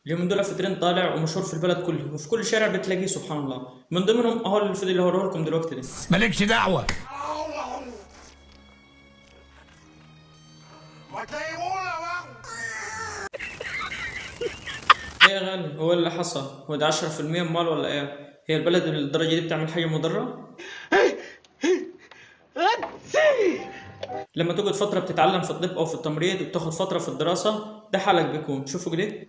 اليومين دول في ترند طالع ومشهور في البلد كله وفي كل شارع بتلاقيه سبحان الله. من ضمنهم اهو الفيديو اللي هوريه لكم دلوقتي ده. مالكش دعوة. ايه يا غالي، هو اللي حصل هو ده 10% مال ولا ايه؟ هي البلد للدرجة دي بتعمل حاجة مضرة؟ لما تقعد فترة بتتعلم في الطب او في التمريض وبتاخد فترة في الدراسة ده حالك بيكون. شوفوا كده.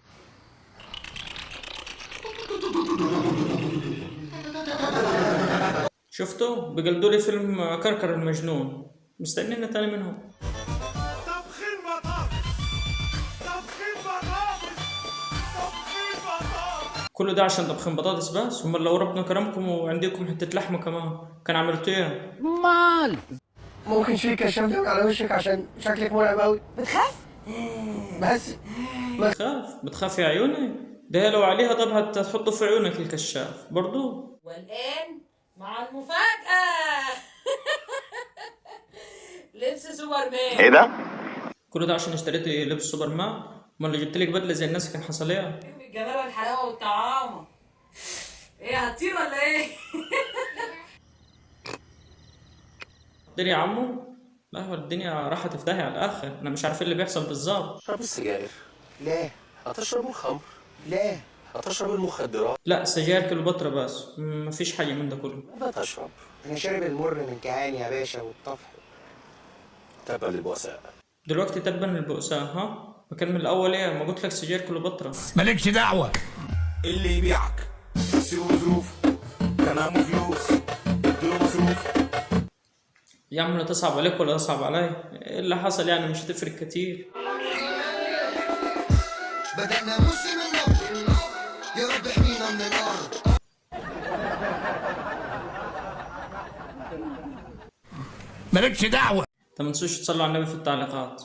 شفتوا بيقلدوا لي فيلم كركر المجنون. مستنينا تاني منهم. طبخين بطاطس، طبخين بطاطس، طبخين بطاطس. كله ده عشان طبخين بطاطس بس؟ امال لو ربنا كرمكم وعندكم حتة لحمة كمان كان عملتوا ايه؟ مال. ممكن شيء كشاف ده على وشك عشان شكلك مرعب قوي. بتخاف؟ بس بتخاف يا عيوني؟ ده لو عليها طب هتحطه في عيونك الكشاف برضو. والآن مع المفاجأة. لبس سوبرمان. ايه ده؟ كل ده عشان اشتريت لبس سوبر مان؟ امال لو جبت لك بدله زي الناس كان حصل ايه؟ الجمال والحلاوة والطعامة. ايه هتطير ولا ايه؟ قلت يا عمو لا، هو الدنيا راحت في داهيه على الاخر. انا مش عارف ايه اللي بيحصل بالظبط. هتشرب السجاير، ليه؟ هتشرب الخمر، ليه؟ هتشرب المخدرات. لا سجاير كليوباترا بس، مفيش حاجه من ده كله. ماذا تشرب؟ انا شارب المر من كهاني يا باشا والطفح. تبا للبؤساء. دلوقتي تبا للبؤساء ها؟ بكلم الاول ايه؟ ما قلت لك سجاير كليوباترا. مالكش دعوة. اللي يبيعك يصير ظروف، كان عمو فلوس اديله مصروف. يا عم لا تصعب عليك ولا تصعب علي. ايه اللي حصل يعني؟ مش هتفرق كتير. بدأنا موسم النبض، يا رب احمينا من الأرض. مالكش دعوة. ما تنسوش تصلوا على النبي في التعليقات.